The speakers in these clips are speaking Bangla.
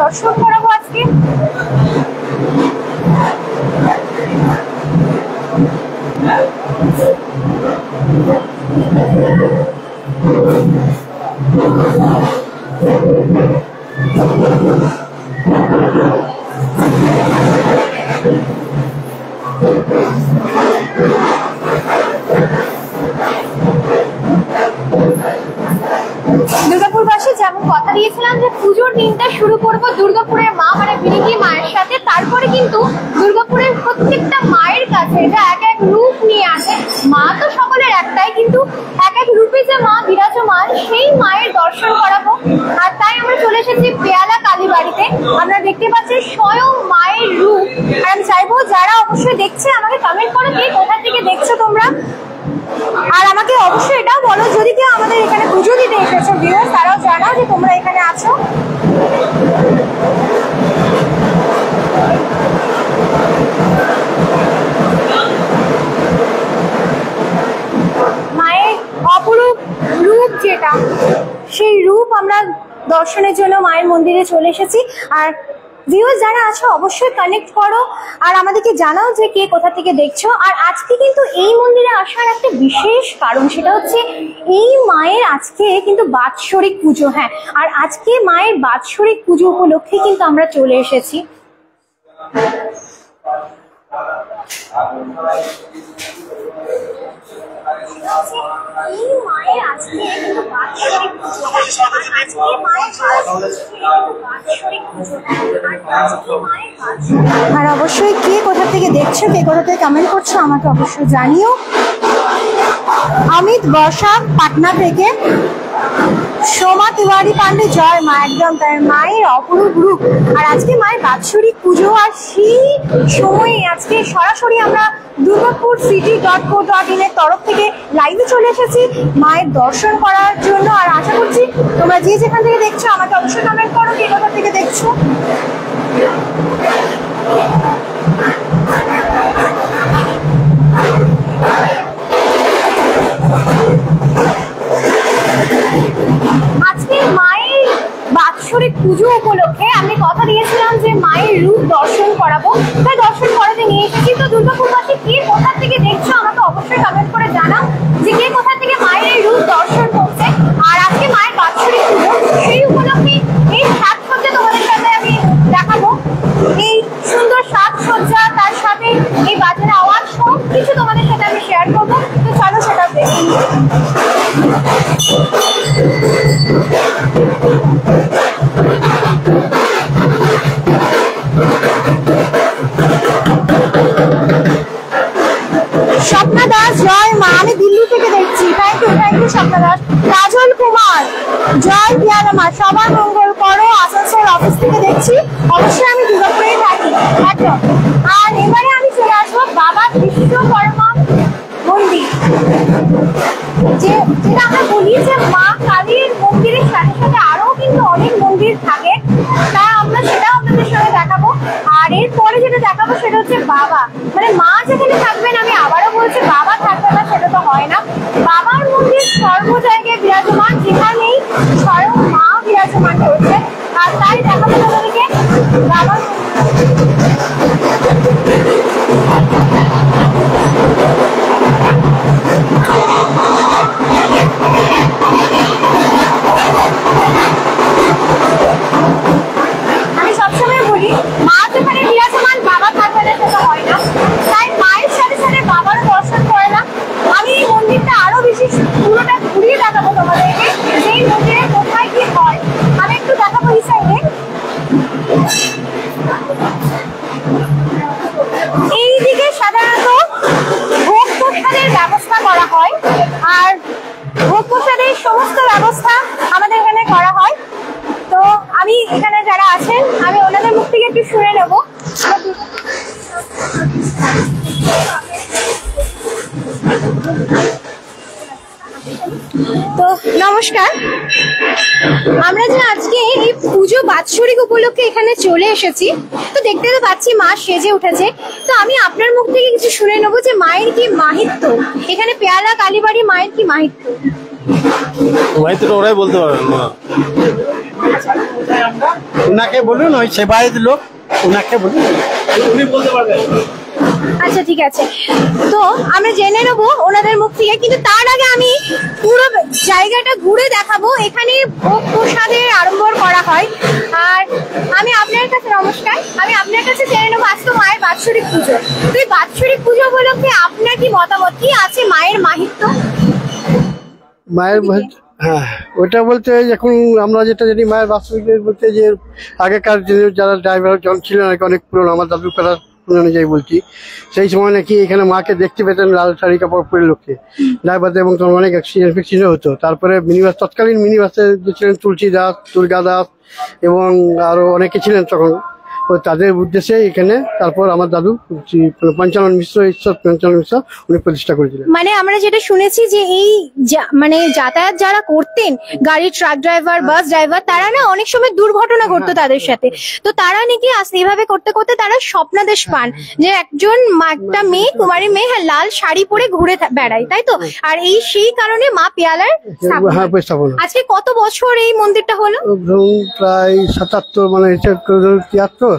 দর্শন করাবো আজকে। দুর্গাপুরবাসী যেমন কথা দিয়েছিলাম যে পুজোর দিনটা শুরু করব দুর্গাপুরের মা মানে বিনিকি মায়ের সাথে, তারপরে কিন্তু দুর্গাপুরের প্রত্যেকটা মায়ের কাছে এটা এক এক রূপ নিয়ে আসে। মা তো সকলের একটাই, কিন্তু এক এক রূপে যে মা বিরাজমান সেই মায়ের দর্শন করাবো। আর তাই আমরা চলে এসেছি পেয়ালা কালীবাড়িতে। আপনারা দেখতে পাচ্ছেন স্বয়ং মায়ের রূপ। আর আমি চাইবো যারা অবশ্যই দেখছে আমাকে কমেন্ট করো কে কোথা থেকে দেখছো তোমরা, আর আমাকে অবশ্যই এটাও বলো যদি কেউ আমাদের এখানে পুজো দিতে এসেছো ভিউয়ার্স, তারাও জানাও যে তোমরা এখানে আছো। মায়ের অপরূপ রূপ যেটা, সেই রূপ আমরা দর্শনের জন্য মায়ের মন্দিরে চলে এসেছি। আর ভিউয়ার্স যারা আছো অবশ্যই কানেক্ট করো আর আমাদেরকে জানাও যে কে কোথা থেকে দেখছো। আর আজকে কিন্তু এই মন্দিরে আসার একটা বিশেষ কারণ, সেটা হচ্ছে এই মায়ের আজকে কিন্তু বাৎসরিক পুজো। হ্যাঁ, আর আজকে মায়ের বাৎসরিক পুজো উপলক্ষে কিন্তু আমরা চলে এসেছি। আর অবশ্যই কে কোথা থেকে দেখছো, কে কোথা থেকে কমেন্ট করছো আমাকে অবশ্যই জানিও। অমিত বসাক পাটনা থেকে, সোমা তিওয়ারি পান্ডে, জয় মা। একদম তার মায়ের অপরূপ রূপ। আর আজকে মায়ের বাৎসরিক পুজো, আর সেই সময়ে আজকে সরাসরি আমরা durgapurcity.co.in এর তরফ থেকে লাইভে চলে এসেছি মায়ের দর্শন করার জন্য। আর আশা করছি তোমরা যে যেখান থেকে দেখছো আমাকে অবশ্যই কমেন্ট করো কে কোথা থেকে দেখছো। আজকে মায়ের বাৎসরিক পুজো উপলক্ষে আমি কথা দিয়েছিলাম যে মায়ের রূপ দর্শন করাবো, তাই দর্শন করাতে নিয়ে এসেছি। তো দুর্গাপুরবাসী কে কোথা থেকে দেখছো আমাকে অবশ্যই কমেন্ট করে জানাও যে কে কোথা থেকে মায়ের এই রূপ দর্শন করছে। আর আজকে মায়ের বাৎসরিক পুজো, সেই উপলক্ষে এই সাজসজ্জা তোমাদের সাথে আমি দেখাবো। এই সুন্দর সাজসজ্জা, তার সাথে এই বাজারে আওয়াজ, সব কিছু তোমাদের সাথে আমি শেয়ার করবো। তো চলো সেটা দেখি। স্বপ্না দাস, জয় মা। আমি দিল্লি থেকে দেখছি। Thank you Swapna Das. রাজল কুমার, জয় পিয়ালা মা। সবার মঙ্গল করো। আসানসোল অফিস থেকে দেখছি। অবশ্যই আমি দুর্গাপুরেই থাকি একদম। আর এবারে আমি চলে আসবো বাবা বিশ্বকর্মা মন্দির, যেটা আমরা বলি যে মা কালীর মন্দিরের সাথে সাথে আরো কিন্তু অনেক মন্দির থাকে, তাই আমরা সেটাও আপনাদের সঙ্গে দেখাবো। আর এরপরে যেটা দেখাবো সেটা হচ্ছে বাবা, মানে মা যেখানে থাকবেন, আমি আবারও বলছি বাবা থাকবে না সেটা তো হয় না। বাবার মন্দির সর্ব জায়গায় বিরাজমান, যেখানেই স্বয়ং মা বিরাজমান রয়েছে। আর তাই দেখাবো তোমাদেরকে বাবার আমি সবসময় বলি মা যেখানে বিরাজমান বাবা থাকবে তো নমস্কার, আমরা যে আজকে এই পুজো বাৎসরিক উপলক্ষে এখানে চলে এসেছি, তো দেখতে তো পাচ্ছি মা সেজে উঠেছে। তো আমি আপনার মুখ থেকে কিছু শুনে নেবো যে মায়ের কি মাহিত্য, এখানে পেয়ালা কালীবাড়ি মায়ের কি মাহিত্য? মাহিত্যটা ওরাই বলতে পারবেন না, ওনাকে বলুন, ওই সেবায়েত লোক, ওনাকে বলুন, উনি বলতে পারবেন। আচ্ছা ঠিক আছে, তো আমরা জেনে নেবো ওনাদের মুখ থেকে, কিন্তু তার আগে আমি পুরো জায়গাটা ঘুরে দেখাবো। এখানে ভোগ প্রসাদের আড়ম্বর করা হয়। আর আমি আপনার কাছে, নমস্কার, আমি আপনার কাছে জেনে নেবো আজ তো মায়ের বাৎসরিক পুজো, তো এই বাৎসরিক পুজো উপলক্ষে আপনার কি মতামত, কি আছে মায়ের মাহিত্য? মায়ের হ্যাঁ, ওটা বলতে এখন আমরা যেটা জানি মায়ের বাৎসরিক বলতে যে আগেকার যারা ড্রাইভার যখন ছিলেন নাকি অনেক পুরনো, আমার দাদু করার অনুযায়ী বলছি, সেই সময় নাকি এখানে মাকে দেখতে পেতেন লাল শাড়ি কাপড় পরে লোককে ড্রাইভারদের, এবং তখন অনেক অ্যাক্সিডেন্ট হতো। তারপরে মিনিবাস, তৎকালীন মিনিবাসে যে ছিলেন তুলসী দাস, দুর্গা দাস এবং আরো অনেকে ছিলেন তখন, তাদের উদ্দেশ্যে এখানে তারপর আমার দাদু পঞ্চানন মিশ্র, ঈশ্বর পঞ্চানন মিশ্র উনি প্রতিষ্ঠা করেছিলেন। মানে আমরা যেটা শুনেছি যে এই মানে যাতায়াত যারা করতেন, গাড়ির ট্রাক ড্রাইভার, বাস ড্রাইভার, তারা না অনেক সময় দুর্ঘটনা ঘটতো তাদের সাথে, তো তারা নাকি এইভাবে করতে করতে তারা স্বপ্নাদেশ পান যে একজন একটা মেয়ে, কুমারী মেয়ে, হ্যাঁ, লাল শাড়ি পরে ঘুরে বেড়ায়, তাই তো? আর এই সেই কারণে মা পেয়ালার স্থাপনা। আজকে কত বছর এই মন্দিরটা হলো? প্রায় ৭৭, মানে ৭৩,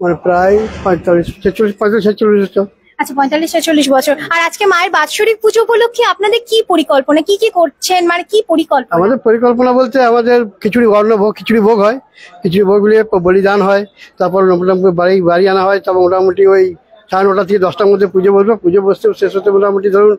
মানে প্রায় 45-46 বছর। আচ্ছা, 45-46 বছর। আর আজকে মায়ের বাৎসরিক পুজো উপলক্ষে আপনাদের কি পরিকল্পনা, কি কি করছেন, মানে কি পরিকল্পনা? আমাদের পরিকল্পনা বলতে আমাদের খিচুড়ি, অন্নভোগ, খিচুড়ি ভোগ হয়, খিচুড়ি ভোগ গুলিয়ে বলিদান হয়, তারপর মোটামুটি বাড়ি আনা হয়, তারপর মোটামুটি ওই 9:30 থেকে 10টার মধ্যে পুজো বসবে, পুজো বসতে শেষ হতে মোটামুটি ধরুন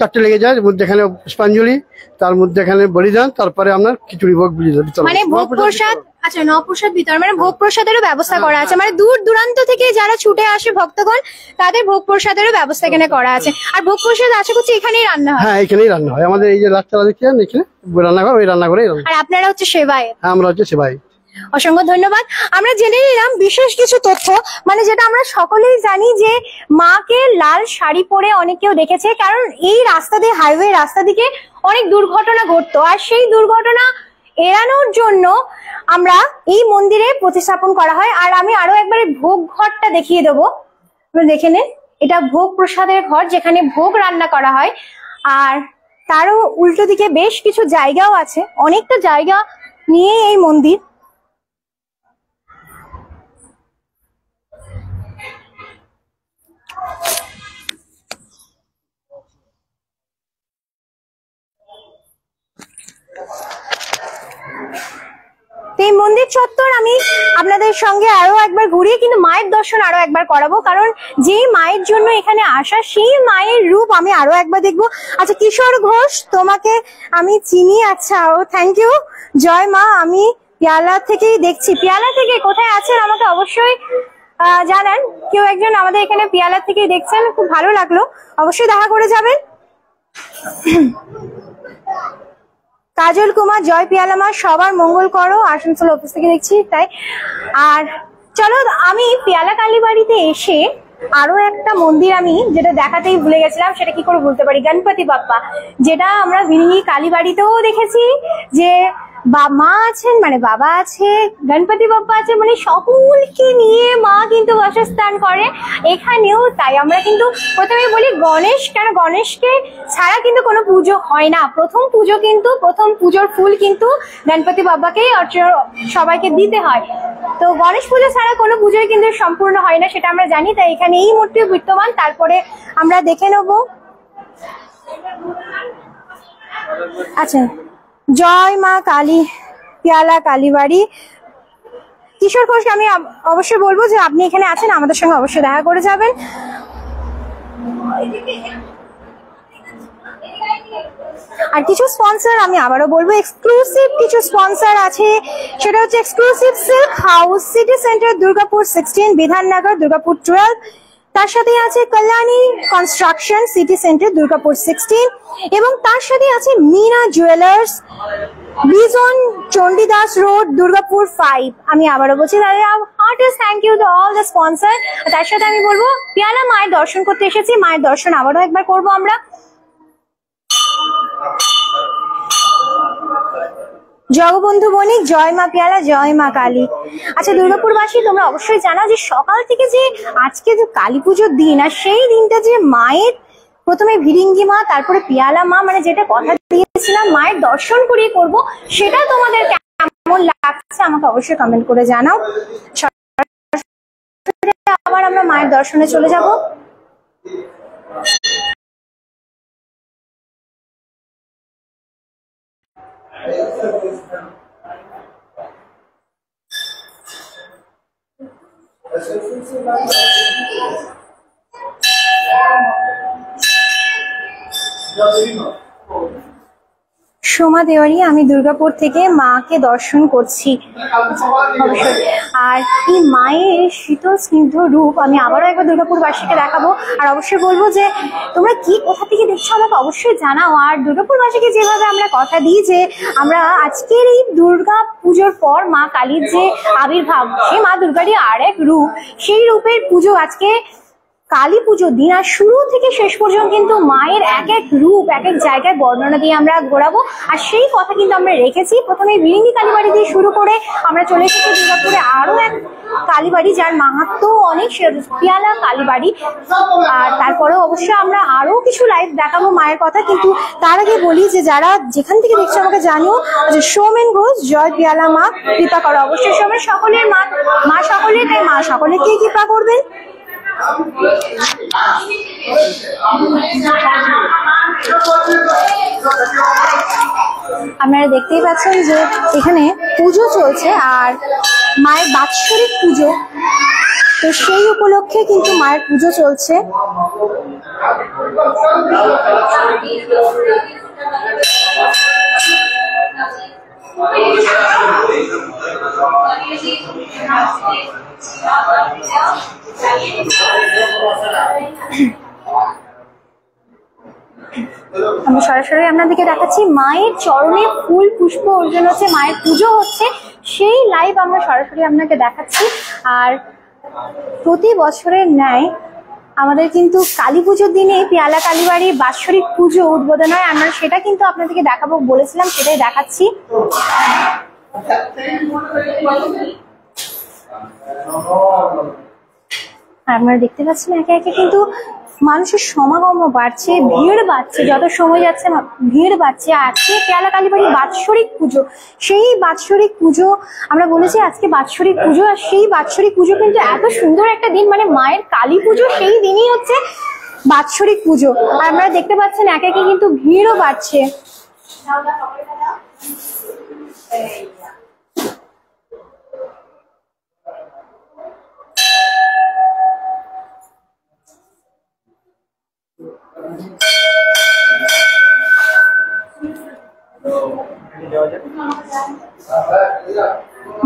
4টে লেগে যায়। মধ্যেখানে পুষ্পাঞ্জলি, তার মধ্যেখানে বলিদান, তারপরে আপনার খিচুড়ি ভোগ বিতরণ, মানে ভোগ প্রসাদ। আচ্ছা, নবপ্রসাদ বিতরণ, মানে ভোগ প্রসাদেরও ব্যবস্থা করা আছে, মানে দূর দূরান্ত থেকে যারা ছুটে আসে ভক্তগণ, তাদের ভোগ প্রসাদেরও ব্যবস্থা এখানে করা আছে। আর ভোগ প্রসাদ আশা করছি এখানেই রান্না হয়? হ্যাঁ, এখানেই রান্না হয়। আমাদের এই যে রাস্তাটা দেখছেন, এখানে রান্নাঘর, ওই রান্নাঘরে। আর আপনারা হচ্ছে সেবায়েত? হ্যাঁ, আমরা হচ্ছে সেবায়েত। অসংখ্য ধন্যবাদ। আমরা জেনে নিলাম বিশেষ কিছু তথ্য, মানে যেটা আমরা সকলেই জানি যে মাকে লাল শাড়ি পরে অনেকেও দেখেছে, কারণ এই রাস্তা দিয়ে, হাইওয়ে রাস্তা দিকে অনেক দুর্ঘটনা ঘটতো, আর সেই দুর্ঘটনা এড়ানোর জন্য আমরা এই মন্দিরে প্রতিস্থাপন করা হয়। আর আমি আরো একবার ভোগ ঘরটা দেখিয়ে দেবো, দেখে নেন। এটা ভোগ প্রসাদের ঘর, যেখানে ভোগ রান্না করা হয়। আর তারও উল্টো দিকে বেশ কিছু জায়গাও আছে, অনেকটা জায়গা নিয়ে এই মন্দির। এই মন্দির চত্বর আমি আপনাদের সঙ্গে আরো একবার ঘুরিয়ে কিন্তু মায়ের দর্শন আরো একবার করাবো, কারণ যেই মায়ের জন্য এখানে আসা, সেই মায়ের রূপ আমি আরো একবার দেখবো। আচ্ছা, কিশোর ঘোষ, তোমাকে আমি চিনি। আচ্ছা, ও থ্যাংক ইউ। জয় মা, আমি পেয়ালা থেকেই দেখছি। পেয়ালা থেকে কোথায় আছেন আমাকে অবশ্যই জানান। কেউ একজন আমাদের এখানে পেয়ালা থেকেই দেখছেন, খুব ভালো লাগলো, অবশ্যই দেখা করে যাবেন। কাজল কুমার, জয় পেয়ালা মা, সবার মঙ্গল করো, আসানসোল অফিস থেকে দেখছি, তাই। আর চলো, আমি পেয়ালা কালীবাড়িতে এসে আরো একটা মন্দির আমি যেটা দেখাতেই ভুলে গেছিলাম, সেটা কি করে ভুলতে পারি, গণপতি বাপ্পা, যেটা আমরা ভিনিঙ্গি কালীবাড়িতেও দেখেছি যে মা আছেন, মানে বাবা আছে, গণপতি বাপ্পা আছে, মানে সকলকে নিয়ে মা কিন্তু বাসস্থান করে এখানেও। তাই আমরা কিন্তু প্রথমে বলি গণেশ, কেন গণেশকে ছাড়া কিন্তু কোনো পুজো হয় না। প্রথম পুজো কিন্তু, প্রথম পুজোর ফুল কিন্তু গণপতি বাপ্পাকেই সবাইকে দিতে হয়। তো গণেশ পুজো ছাড়া কোনো পুজোই কিন্তু সম্পূর্ণ হয় না, সেটা আমরা জানি। তাই এখানে এই মূর্তি বিদ্যমান। তারপরে আমরা দেখে নেব। আচ্ছা, জয় মা কালী, পেয়ালা কালীবাড়ি। কিশোর ঘোষকে আমি অবশ্যই বলবো যে আপনি এখানে আছেন, আমাদের সঙ্গে অবশ্যই দেখা করে যাবেন। আর কিছু স্পন্সর আমি আবারও বলবো, এক্সক্লুসিভ কিছু স্পন্সর আছে, সেটা হচ্ছে exclusive silk house, city centre, Durgapur 16, Bidhannagar, Durgapur 12। তার সাথে আছে Kalyani construction city centre Durgapur 16 এবং তার সাথে আছে মিনা জুয়েলার্স বিজন চণ্ডীদাস রোড দুর্গাপুর 5। আমি আবারও বলছি তাদের heartiest thank you to all the sponsor. তার সাথে আমি বলবো পিয়ালা মায়ের দর্শন করতে এসেছি, মায়ের দর্শন আবারও একবার করবো আমরা। জগবন্ধু বণিক, জয় মা পিয়ালা, জয় মা কালী। আচ্ছা দুর্গাপুরবাসী, তোমরা অবশ্যই জানো যে সকাল থেকে যে আজকে যে কালী পুজোর দিন, আর সেই দিনটা যে মায়ের প্রথমে ভিরিঙ্গি মা, তারপরে পিয়ালা মা, মানে যেটা কথা দিয়েছিলাম মায়ের দর্শন করিয়ে করব, সেটা তোমাদের কেমন লাগছে আমাকে অবশ্যই কমেন্ট করে জানাও। আবার আমরা মায়ের দর্শনে চলে যাব। সোমা দেওয়ারি, আমি দুর্গাপুর থেকে মাকে দর্শন করছি অবশ্যই। আর এই মায়ের শীতল স্নিগ্ধ রূপ আমি আবারও একবার দুর্গাপুরবাসীকে দেখাবো। আর অবশ্যই বলবো যে তোমরা কি কোথা থেকে দেখছো আমাকে অবশ্যই জানাও। আর দুর্গাপুরবাসীকে যেভাবে আমরা কথা দিই যে আমরা আজকের এই দুর্গা পুজোর পর মা কালীর যে আবির্ভাব, সেই মা দুর্গারই আর এক রূপ, সেই রূপের পুজো আজকে কালী পুজোর দিন, আর শুরু থেকে শেষ পর্যন্ত কিন্তু মায়ের এক এক রূপ এক এক জায়গায় বর্ণনা দিয়ে আমরা ঘোরাবো। আর সেই কথা কিন্তু আমরা রেখেছি। প্রথমে ভিরিঙ্গি কালীবাড়ি দিয়ে শুরু করে আমরা চলে এসেছি দুর্গাপুরে আরো এক কালীবাড়ি যার মাহাত্ম অনেক, পিয়ালা কালীবাড়ি। আর তারপরেও অবশ্যই আমরা আরো কিছু লাইভ দেখাবো মায়ের কথা, কিন্তু তার আগে বলি যে যারা যেখান থেকে দেখছো আমাকে জানিও যে সৌমেন ঘোষ, জয় পিয়ালা মা, কৃপা করো। অবশ্যই সবাই সকলের মা সকলের, তাই মা সকলেরকে কৃপা করবেন। আপনারা দেখতেই পাচ্ছেন যে এখানে পুজো চলছে আর মায়ের বাৎসরিক পুজো, তো সেই উপলক্ষে কিন্তু মায়ের পুজো চলছে। আমি সরাসরি আপনাদেরকে দেখাচ্ছি মায়ের চরণে ফুল পুষ্প অর্জন হচ্ছে, মায়ের পুজো হচ্ছে, সেই লাইভ আমরা সরাসরি আপনাকে দেখাচ্ছি। আর প্রতি বছরের ন্যায় আমাদের কিন্তু কালী পুজোর দিনে পিয়ালা কালীবাড়ির বাৎসরিক পুজো উদ্বোধন হয়, আমরা সেটা কিন্তু আপনাদেরকে দেখাবো বলেছিলাম, সেটাই দেখাচ্ছি। আপনারা দেখতে পাচ্ছেন একে একে কিন্তু মানুষের সমাগমও বাড়ছে, ভিড় বাড়ছে, যত সময় যাচ্ছে ভিড় বাড়ছে। আজকে পিয়ালা কালীবাড়ির বাৎসরিক পুজো, সেই বাৎসরিক পুজো আমরা বলেছি আজকে বাৎসরিক পুজো, আর সেই বাৎসরিক পুজো কিন্তু এত সুন্দর একটা দিন, মানে মায়ের কালী পুজো সেই দিনই হচ্ছে বাৎসরিক পুজো। আর আপনারা দেখতে পাচ্ছেন একে একে কিন্তু ভিড়ও বাড়ছে।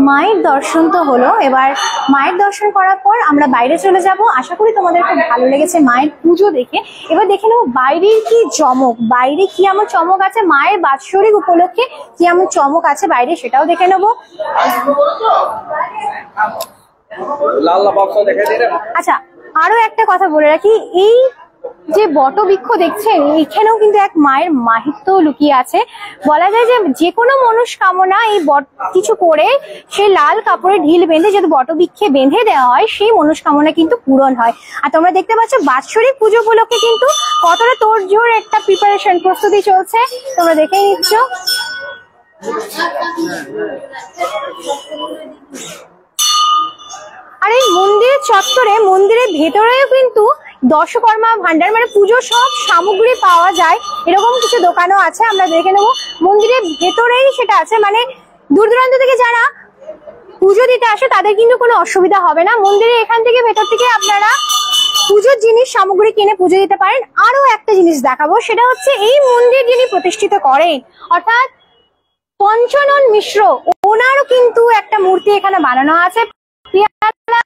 মায়ের দর্শন তো হলো, এবার মায়ের দর্শন করার পর আমরা বাইরে চলে যাব। আশা করি তোমাদের খুব ভালো লেগেছে মায়ের পুজো দেখে। এবার দেখে নেবো বাইরের কি চমক, বাইরে কি এমন চমক আছে, মায়ের বাৎসরিক উপলক্ষে কি এমন চমক আছে বাইরে, সেটাও দেখে নেবো। আচ্ছা আরো একটা কথা বলে রাখি, এই যে বটবৃক্ষ দেখছেন এখানেও কিন্তু এক মায়ের মাহিত্য লুকিয়ে আছে। বলা যায় যে যে কোনো মনস্কামনা এই বট কিছু করে সেই লাল কাপড়ে ঢিল বেঁধে যদি বটবৃক্ষে বেঁধে দেওয়া হয় সেই মনস্কামনা কিন্তু পূরণ হয়। আর তোমরা দেখতে পাচ্ছ বাৎসরিক পুজো উপলক্ষে কিন্তু কতটা তোড়জোড় একটা প্রিপারেশন প্রস্তুতি চলছে, তোমরা দেখেই নিচ্ছ। আর এই মন্দিরের চত্বরে, মন্দিরের ভেতরেও কিন্তু দশকর্মা ভান্ডার মানে পুজো সব সামগ্রী পাওয়া যায়, এরকম কিছু দোকানও আছে, আমরা দেখে নেবো। মন্দিরের ভেতরেই সেটা আছে, মানে দূর দূরান্ত থেকে যারা পুজো দিতে আসে তাদের কিন্তু কোনো অসুবিধা হবে না। মন্দিরে এখান থেকে ভেতর থেকে আপনারা পুজোর জিনিস সামগ্রী কিনে পুজো দিতে পারেন। আরো একটা জিনিস দেখাবো, সেটা হচ্ছে এই মন্দির যিনি প্রতিষ্ঠিত করেন অর্থাৎ পঞ্চানন মিশ্র, ওনারও কিন্তু একটা মূর্তি এখানে বানানো আছে পিয়ালা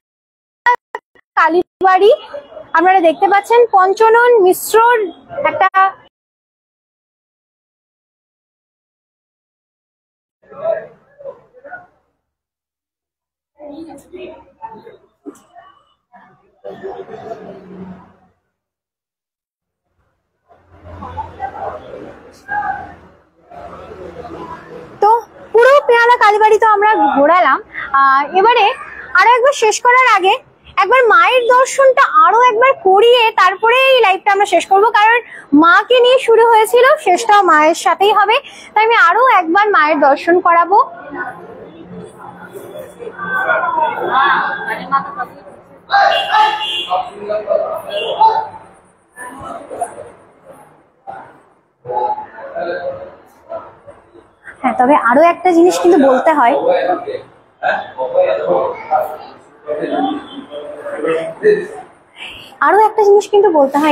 কালীবাড়ি। আপনারা দেখতে পাচ্ছেন পঞ্চনন মিশ্রর একটা তো পুরো পেয়ালা কালীবাড়ি তো আমরা ঘোরালাম। এবারে আরো একবার শেষ করার আগে একবার মায়ের দর্শনটা আরো একবার করিয়ে তারপরে এই লাইভটা আমরা শেষ করব, কারণ মাকে নিয়ে শুরু হয়েছিল, শেষটাও মায়ের সাথেই হবে। তাই আমি আরো একবার মায়ের দর্শন করাবো। হ্যাঁ, তবে আরো একটা জিনিস কিন্তু বলতে হয়,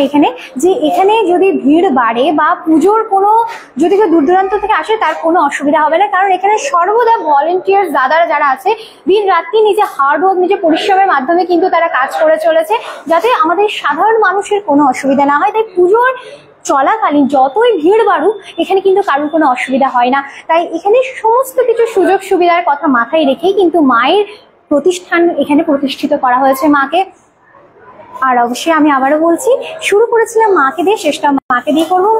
এখানে যে এখানে যদি ভিড় বাড়ে বা পুজোর কোনো যদি কেউ দূর দূরান্ত থেকে আসে তার কোনো অসুবিধা হবে না, কারণ এখানে সর্বদা ভলেন্টিয়ার দাদারা যারা আছে দিন রাত্রি নিজে হার্ডওয়ার্ক নিজে পরিশ্রমের মাধ্যমে কিন্তু তারা কাজ করে চলেছে যাতে আমাদের সাধারণ মানুষের কোনো অসুবিধা না হয়। তাই পুজোর চলাকালীন যতই ভিড় বাড়ুক এখানে কিন্তু কারোর কোনো অসুবিধা হয় না। তাই এখানে সমস্ত কিছু সুযোগ সুবিধার কথা মাথায় রেখেই কিন্তু মায়ের প্রতিষ্ঠান এখানে প্রতিষ্ঠিত করা হয়েছে মাকে। আর অবশ্যই আমি আবারও বলছি, শুরু করেছিলাম মাকে দিয়ে, শেষটা মাকে দিয়ে করবো।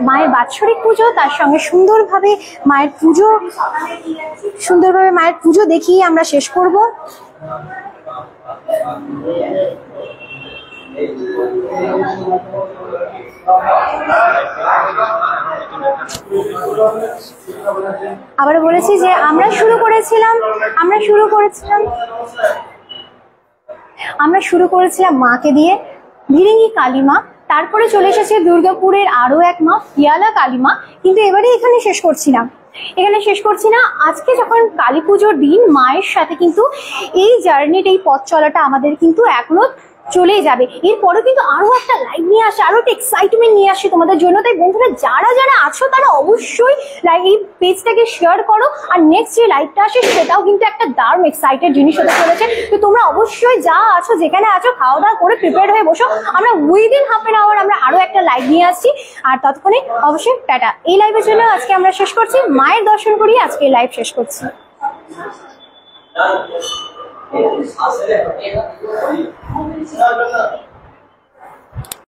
মায়ের বাৎসরিক পুজো, তার সঙ্গে সুন্দরভাবে মায়ের পুজো দেখিয়ে আমরা শেষ করব। আবারও বলেছি যে আমরা শুরু করেছিলাম মাকে দিয়ে, ভিরিঙ্গি কালীমা, তারপরে চলে এসেছে দুর্গাপুরের আরো এক মা পিয়ালা কালীমা। কিন্তু এবারে এখানে শেষ করছি না। আজকে যখন কালী পুজোর দিন মায়ের সাথে কিন্তু এই জার্নিটা, এই পথ চলাটা আমাদের কিন্তু এখনো চলেই যাবে। এরপরে কিন্তু আরো একটা লাইভ নিয়ে আসে, আরো একটা এক্সাইটমেন্ট নিয়ে আসে তোমাদের জন্য। তাই বন্ধুরা যারা যারা আছো তারা অবশ্যই এই পেজটাকে শেয়ার করো। আর নেক্সট যে লাইভটা আসে সেটাও কিন্তু একটা দারুণ এক্সাইটেড জিনিস হতে চলেছে। তো তোমরা অবশ্যই যা আছো, যেখানে আছো, খাওয়া দাওয়া করে প্রিপেয়ার হয়ে বসো। আমরা উইদিন হাফ এন আওয়ার আমরা আরো একটা লাইভ নিয়ে আসছি। আর ততক্ষণে অবশ্যই টাটা। এই লাইভের জন্য আজকে আমরা শেষ করছি, মায়ের দর্শন করিয়ে আজকে লাইভ শেষ করছি।